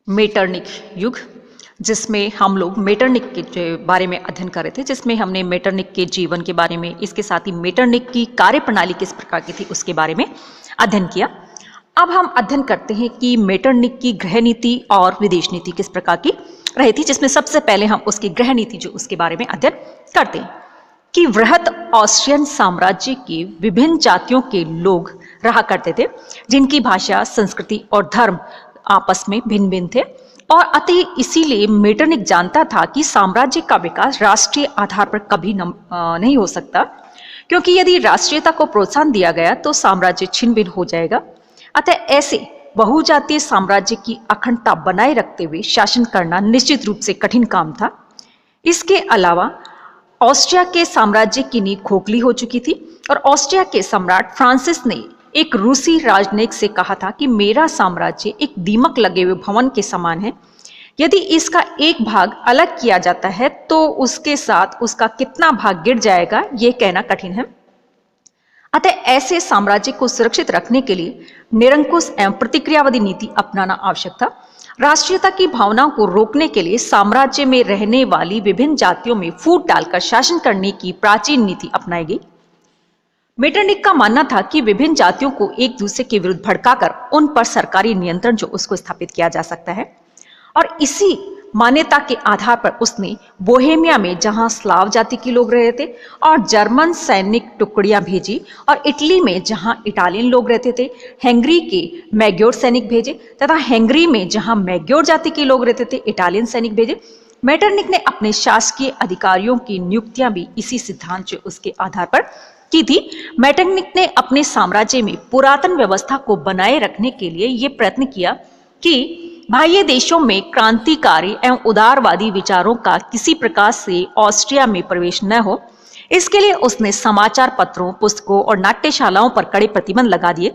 Metternich युग, जिसमें हम लोग मेटरनिक के बारे में अध्ययन कर रहे थे, जिसमें हमने मेटरनिक के जीवन के बारे में, इसके साथ ही मेटरनिक की कार्यप्रणाली किस प्रकार की थी उसके बारे में अध्ययन किया। अब हम अध्ययन करते हैं कि मेटरनिक की गृह नीति और विदेश नीति किस प्रकार की रही थी, जिसमें सबसे पहले हम उसकी गृह नीति जो उसके बारे में अध्ययन करते हैं कि वृहत ऑस्ट्रियन साम्राज्य के विभिन्न जातियों के लोग रहा करते थे, जिनकी भाषा, संस्कृति और धर्म आपस में भिन्न भिन्न थे। और अतः इसीलिए मेटरनिक जानता था कि साम्राज्य का विकास राष्ट्रीय आधार पर कभी नहीं हो सकता, क्योंकि यदि राष्ट्रीयता को प्रोत्साहन दिया गया तो साम्राज्य छिन्न भिन्न हो जाएगा। अतः ऐसे बहुजातीय साम्राज्य की अखंडता बनाए रखते हुए शासन करना निश्चित रूप से कठिन काम था। इसके अलावा ऑस्ट्रिया के साम्राज्य की नींव खोखली हो चुकी थी और ऑस्ट्रिया के सम्राट फ्रांसिस ने एक रूसी राजनयिक से कहा था कि मेरा साम्राज्य एक दीमक लगे हुए भवन के समान है, यदि इसका एक भाग अलग किया जाता है तो उसके साथ उसका कितना भाग गिर जाएगा यह कहना कठिन है। अतः ऐसे साम्राज्य को सुरक्षित रखने के लिए निरंकुश एवं प्रतिक्रियावादी नीति अपनाना आवश्यक था। राष्ट्रीयता की भावनाओं को रोकने के लिए साम्राज्य में रहने वाली विभिन्न जातियों में फूट डालकर शासन करने की प्राचीन नीति अपनाई गई। मेटरनिक का मानना था कि विभिन्न जातियों को एक दूसरे के विरुद्ध भड़काकर उन पर सरकारी नियंत्रण जो उसको स्थापित किया जा सकता है, और इसी मान्यता के आधार पर उसने बोहेमिया में जहां स्लाव जाति के लोग रहे थे और जर्मन सैनिक टुकड़ियां भेजी, और इटली में जहां इटालियन लोग रहते थे हैंगरी के मैग्योर सैनिक भेजे, तथा हैंगरी में जहां मैग्योर जाति के लोग रहते थे इटालियन सैनिक भेजे। मेटरनिक ने अपने शासकीय अधिकारियों की नियुक्तियां भी इसी सिद्धांत से उसके आधार पर की थी। मेटरनिक ने अपने साम्राज्य में पुरातन व्यवस्था को बनाए रखने के लिए यह प्रयत्न किया कि बाह्य देशों में क्रांतिकारी एवं उदारवादी विचारों का किसी प्रकार से ऑस्ट्रिया में प्रवेश न हो। इसके लिए उसने समाचार पत्रों, पुस्तकों और नाट्यशालाओं पर कड़े प्रतिबंध लगा दिए।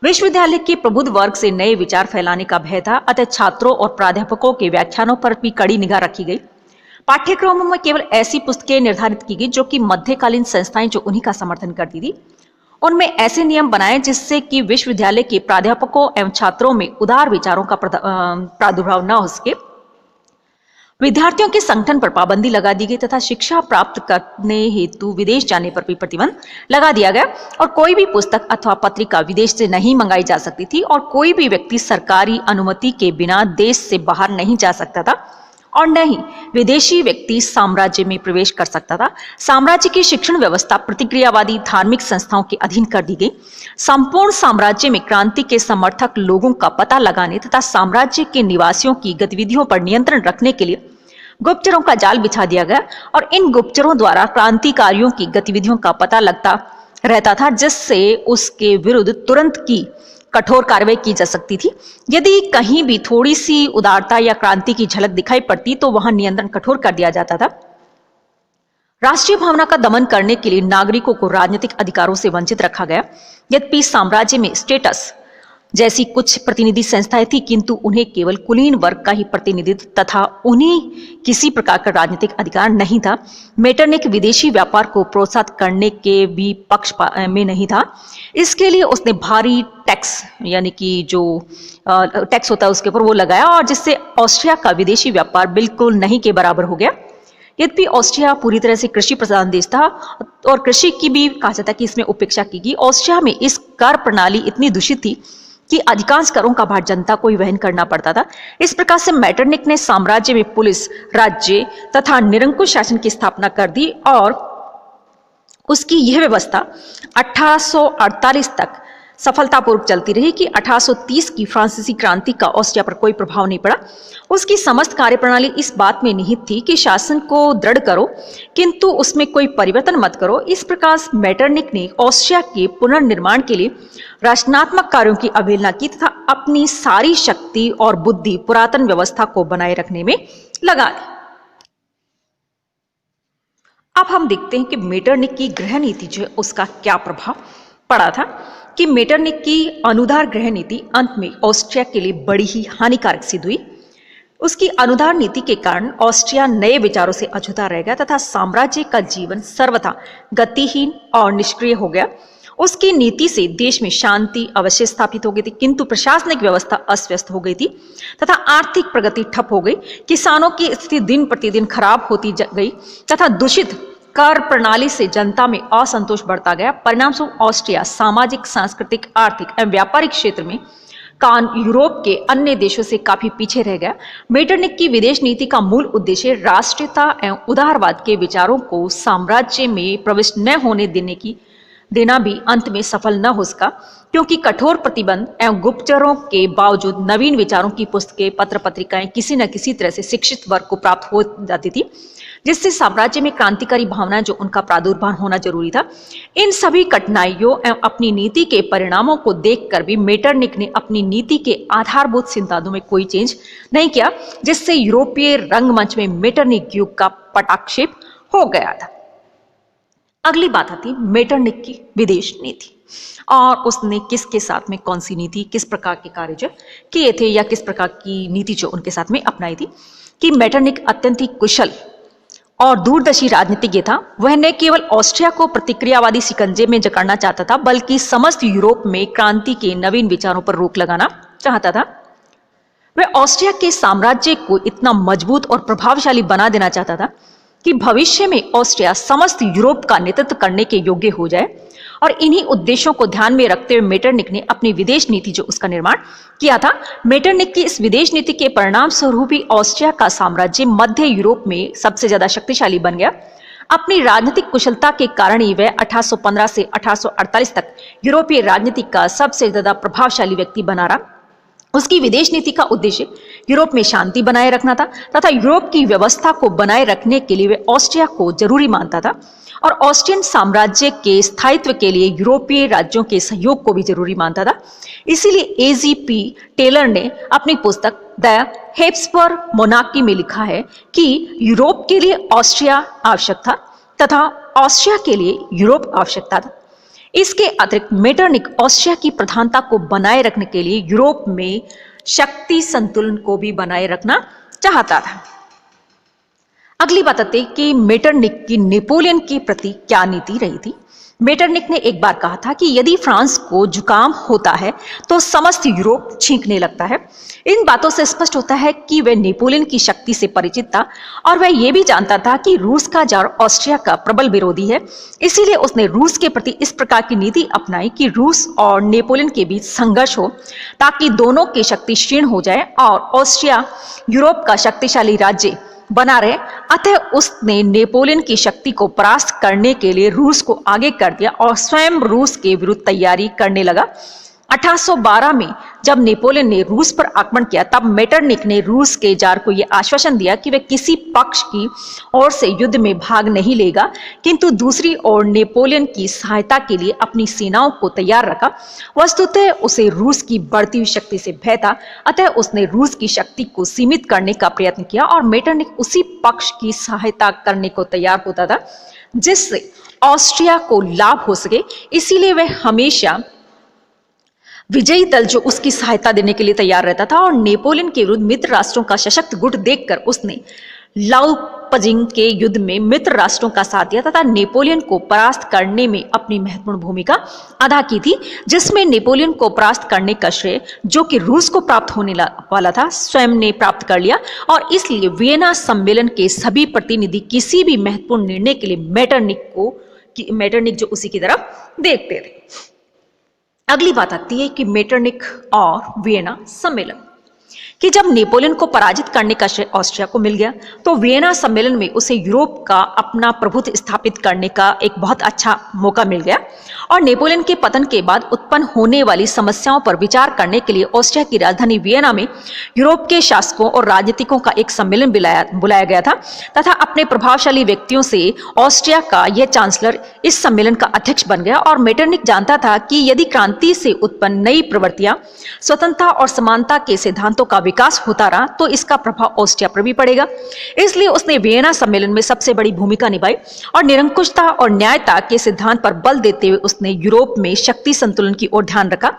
विश्वविद्यालय के प्रबुद्ध वर्ग से नए विचार फैलाने का भय था, अतः छात्रों और प्राध्यापकों के व्याख्यानों पर भी कड़ी निगाह रखी गई। पाठ्यक्रमों में केवल ऐसी पुस्तकें निर्धारित की गई जो कि मध्यकालीन संस्थाएं जो उन्हीं का समर्थन करती थी, उनमें ऐसे नियम बनाए जिससे कि विश्वविद्यालय के प्राध्यापकों एवं छात्रों में उदार विचारों का प्रादुर्भाव न हो सके। विद्यार्थियों के संगठन पर पाबंदी लगा दी गई तथा शिक्षा प्राप्त करने हेतु विदेश जाने पर भी प्रतिबंध लगा दिया गया, और कोई भी पुस्तक अथवा पत्रिका विदेश से नहीं मंगाई जा सकती थी, और कोई भी व्यक्ति सरकारी अनुमति के बिना देश से बाहर नहीं जा सकता था, और न ही विदेशी व्यक्ति साम्राज्य में प्रवेश कर सकता था। साम्राज्य की शिक्षण व्यवस्था प्रतिक्रियावादी धार्मिक संस्थाओं के अधीन कर दी गई। संपूर्ण साम्राज्य में क्रांति के समर्थक लोगों का पता लगाने तथा साम्राज्य के निवासियों की गतिविधियों पर नियंत्रण रखने के लिए गुप्तचरों का जाल बिछा दिया गया, और इन गुप्तचरों द्वारा क्रांतिकारियों की गतिविधियों का पता लगता रहता था, जिससे उसके विरुद्ध तुरंत की कठोर कार्रवाई की जा सकती थी। यदि कहीं भी थोड़ी सी उदारता या क्रांति की झलक दिखाई पड़ती तो वहां नियंत्रण कठोर कर दिया जाता था। राष्ट्रीय भावना का दमन करने के लिए नागरिकों को राजनीतिक अधिकारों से वंचित रखा गया। यद्यपि साम्राज्य में स्टेटस जैसी कुछ प्रतिनिधि संस्थाएं थी, किंतु उन्हें केवल कुलीन वर्ग का ही प्रतिनिधित्व तथा उन्हें किसी प्रकार का राजनीतिक अधिकार नहीं था। मेटरनिक विदेशी व्यापार को प्रोत्साहित करने के भी पक्ष में नहीं था। इसके लिए उसने भारी टैक्स, यानी कि जो टैक्स होता है उसके ऊपर वो लगाया, और जिससे ऑस्ट्रिया का विदेशी व्यापार बिल्कुल नहीं के बराबर हो गया। यद्यपि ऑस्ट्रिया पूरी तरह से कृषि प्रधान देश था और कृषि की भी कहा जाता है कि इसमें उपेक्षा की गई। ऑस्ट्रिया में इस कर प्रणाली इतनी दूषित थी कि अधिकांश करों का भार जनता को ही वहन करना पड़ता था। इस प्रकार से मेटरनिक ने साम्राज्य में पुलिस, राज्य तथा निरंकुश शासन की स्थापना कर दी, और उसकी यह व्यवस्था 1848 तक सफलतापूर्वक चलती रही कि 1830 की फ्रांसीसी क्रांति का ऑस्ट्रिया पर कोई प्रभाव नहीं पड़ा। उसकी समस्त कार्यप्रणाली इस बात में निहित थी कि शासन को दृढ़ करो किंतु उसमें कोई परिवर्तन मत करो। इस प्रकार मेटरनिक ने ऑस्ट्रिया के पुनर्निर्माण के लिए रचनात्मक कार्यों की अवहेलना की तथा अपनी सारी शक्ति और बुद्धि पुरातन व्यवस्था को बनाए रखने में लगा दी। अब हम देखते हैं कि मेटरनिक की गृह नीति जो है उसका क्या प्रभाव पड़ा था, कि मेटरनिक की अनुदार गृह नीति अंत में ऑस्ट्रिया के लिए बड़ी ही हानिकारक सिद्ध हुई। उसकी अनुदार नीति के कारण ऑस्ट्रिया नए विचारों से अछूता रह गया तथा साम्राज्य का जीवन सर्वथा गतिहीन और निष्क्रिय हो गया। उसकी नीति से देश में शांति अवश्य स्थापित हो गई थी, किंतु प्रशासनिक व्यवस्था अस्त हो गई थी तथा आर्थिक प्रगति ठप हो गई। किसानों की स्थिति दिन प्रतिदिन खराब होती गई तथा दूषित कर प्रणाली से जनता में असंतोष बढ़ता गया। परिणामस्वरूप ऑस्ट्रिया सामाजिक, सांस्कृतिक, आर्थिक एवं व्यापारिक क्षेत्र में यूरोप के अन्य देशों से काफी पीछे रह गया। मेटरनिक की विदेश नीति का मूल उद्देश्य राष्ट्रीयता एवं उदारवाद के विचारों को साम्राज्य में प्रविष्ट न होने देना भी अंत में सफल न हो सका, क्योंकि कठोर प्रतिबंध एवं गुप्तचरों के बावजूद नवीन विचारों की पुस्तकें, पत्र पत्रिकाएं किसी न किसी तरह से शिक्षित वर्ग को प्राप्त हो जाती थी, जिससे साम्राज्य में क्रांतिकारी भावना जो उनका प्रादुर्भाव होना जरूरी था। इन सभी कठिनाइयों एवं अपनी नीति के परिणामों को देखकर भी मेटरनिक ने अपनी नीति के आधारभूत सिद्धांतों में कोई चेंज नहीं किया, जिससे यूरोपीय रंगमंच में मेटरनिक युग का पटाक्षेप हो गया था। अगली बात आती मेटरनिक की विदेश नीति और उसने किसके साथ में कौन सी नीति, किस प्रकार के कार्य जो किए थे या किस प्रकार की नीति जो उनके साथ में अपनाई थी। कि मेटरनिक अत्यंत ही कुशल और दूरदर्शी राजनीतिज्ञ था। वह न केवल ऑस्ट्रिया को प्रतिक्रियावादी शिकंजे में जकड़ना चाहता था, बल्कि समस्त यूरोप में क्रांति के नवीन विचारों पर रोक लगाना चाहता था। वह ऑस्ट्रिया के साम्राज्य को इतना मजबूत और प्रभावशाली बना देना चाहता था कि भविष्य में ऑस्ट्रिया समस्त यूरोप का नेतृत्व करने के योग्य हो जाए। और इन्हीं उद्देश्यों को ध्यान में रखते हुए मेटरनिक ने अपनी विदेश नीति जो उसका निर्माण किया था। मेटरनिक की इस विदेश नीति के परिणाम स्वरूप ही ऑस्ट्रिया का साम्राज्य मध्य यूरोप में सबसे ज्यादा शक्तिशाली बन गया। अपनी राजनीतिक कुशलता के कारण ही वह 1815 से 1848 तक यूरोपीय राजनीति का सबसे ज्यादा प्रभावशाली व्यक्ति बना रहा। उसकी विदेश नीति का उद्देश्य यूरोप में शांति बनाए रखना था तथा यूरोप की व्यवस्था को बनाए रखने के लिए वह ऑस्ट्रिया को जरूरी मानता था और ऑस्ट्रियन साम्राज्य के स्थायित्व के लिए यूरोपीय राज्यों के सहयोग को भी जरूरी मानता था। इसीलिए एजीपी टेलर ने अपनी पुस्तक द हेब्सबर्ग मोनार्की में लिखा है कि यूरोप के लिए ऑस्ट्रिया आवश्यक था तथा ऑस्ट्रिया के लिए यूरोप आवश्यकता था। इसके अतिरिक्त मेटरनिक ऑस्ट्रिया की प्रधानता को बनाए रखने के लिए यूरोप में शक्ति संतुलन को भी बनाए रखना चाहता था। अगली बात आती है कि मेटरनिक की नेपोलियन के प्रति क्या नीति रही थी। मेटरनिक ने एक बार कहा था कि यदि फ्रांस को जुकाम होता है तो समस्त यूरोप छींकने लगता है। इन बातों से स्पष्ट होता है कि वह नेपोलियन की शक्ति से परिचित था और वह यह भी जानता था कि रूस का जार ऑस्ट्रिया का प्रबल विरोधी है। इसीलिए उसने रूस के प्रति इस प्रकार की नीति अपनाई कि रूस और नेपोलियन के बीच संघर्ष हो ताकि दोनों की शक्ति क्षीण हो जाए और ऑस्ट्रिया यूरोप का शक्तिशाली राज्य बना रहे। अतः उसने नेपोलियन की शक्ति को परास्त करने के लिए रूस को आगे कर दिया और स्वयं रूस के विरुद्ध तैयारी करने लगा। 1812 में जब नेपोलियन ने रूस पर आक्रमण किया तब मेटरनिक ने रूस के जार को यह आश्वासन दिया कि वह किसी पक्ष की ओर से युद्ध में भाग नहीं लेगा, किंतु दूसरी ओर नेपोलियन की सहायता के लिए अपनी सेनाओं को तैयार रखा। वस्तुतः उसे रूस की बढ़ती हुई शक्ति से भय था, अतः उसने रूस की शक्ति को सीमित करने का प्रयत्न किया और मेटरनिक उसी पक्ष की सहायता करने को तैयार होता था जिससे ऑस्ट्रिया को लाभ हो सके। इसीलिए वह हमेशा विजयी दल जो उसकी सहायता देने के लिए तैयार रहता था और नेपोलियन के विरुद्ध मित्र राष्ट्रों का सशक्त गुट देखकर उसने लाउपजिंग के युद्ध में मित्र राष्ट्रों का साथ दिया तथा नेपोलियन को परास्त करने में अपनी महत्वपूर्ण भूमिका अदा की थी, जिसमें नेपोलियन को परास्त करने का श्रेय जो कि रूस को प्राप्त होने वाला था स्वयं ने प्राप्त कर लिया। और इसलिए वियना सम्मेलन के सभी प्रतिनिधि किसी भी महत्वपूर्ण निर्णय के लिए मेटरनिक जो उसी की तरफ देखते थे। अगली बात आती है कि मेटरनिक और वियना सम्मेलन कि जब नेपोलियन को पराजित करने का श्रेय ऑस्ट्रिया को मिल गया तो वियना सम्मेलन में उसे यूरोप का अपना प्रभुत्व स्थापित करने का एक बहुत अच्छा मौका मिल गया और नेपोलियन के पतन के बाद उत्पन्न होने वाली समस्याओं पर विचार करने के लिए ऑस्ट्रिया की राजधानी वियना में यूरोप के शासकों और राजनीतिकों का एक सम्मेलन बुलाया गया था तथा अपने प्रभावशाली व्यक्तियों से ऑस्ट्रिया का यह चांसलर इस सम्मेलन का अध्यक्ष बन गया। और मेटरनिक जानता था कि यदि क्रांति से उत्पन्न नई प्रवृत्तियां स्वतंत्रता और समानता के सिद्धांतों संस्कृतों का विकास होता रहा तो इसका प्रभाव ऑस्ट्रिया पर भी पड़ेगा। इसलिए उसने वियना सम्मेलन में सबसे बड़ी भूमिका निभाई और निरंकुशता और न्यायता के सिद्धांत पर बल देते हुए उसने यूरोप में शक्ति संतुलन की ओर ध्यान रखा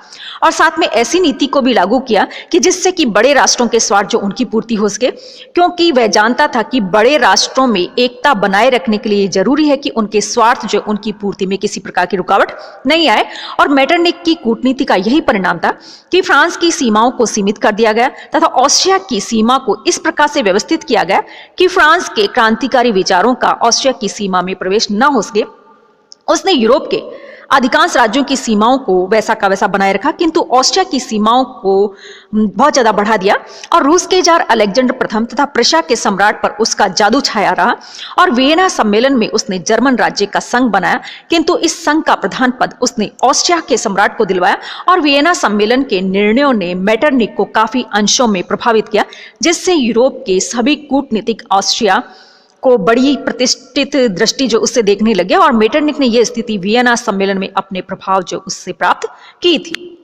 और साथ में ऐसी नीति को भी लागू किया कि जिससे कि बड़े राष्ट्रों के स्वार्थ जो उनकी पूर्ति हो सके, क्योंकि वह जानता था कि बड़े राष्ट्रों में एकता बनाए रखने के लिए जरूरी है कि उनके स्वार्थ जो उनकी पूर्ति में किसी प्रकार की रुकावट नहीं आए। और मेटरनिक की कूटनीति का यही परिणाम था कि फ्रांस की सीमाओं को सीमित कर दिया गया तथा ऑस्ट्रिया की सीमा को इस प्रकार से व्यवस्थित किया गया कि फ्रांस के क्रांतिकारी विचारों का ऑस्ट्रिया की सीमा में प्रवेश न हो सके। उसने यूरोप के अधिकांश राज्यों की सीमाओं को वैसा का वैसा बनाए रखा, किंतु ऑस्ट्रिया की सीमाओं को बहुत ज्यादा बढ़ा दिया और रूस के जार अलेक्जेंडर प्रथम तथा प्रशा के सम्राट पर उसका जादू छाया रहा। और वियना सम्मेलन में उसने जर्मन राज्य का संघ बनाया, किंतु इस संघ का प्रधान पद उसने ऑस्ट्रिया के सम्राट को दिलवाया। और वियना सम्मेलन के निर्णयों ने मेटरनिक को काफी अंशों में प्रभावित किया, जिससे यूरोप के सभी कूटनीतिक ऑस्ट्रिया को बड़ी प्रतिष्ठित दृष्टि जो उससे देखने लगे और मेटरनिक ने यह स्थिति वियना सम्मेलन में अपने प्रभाव जो उससे प्राप्त की थी।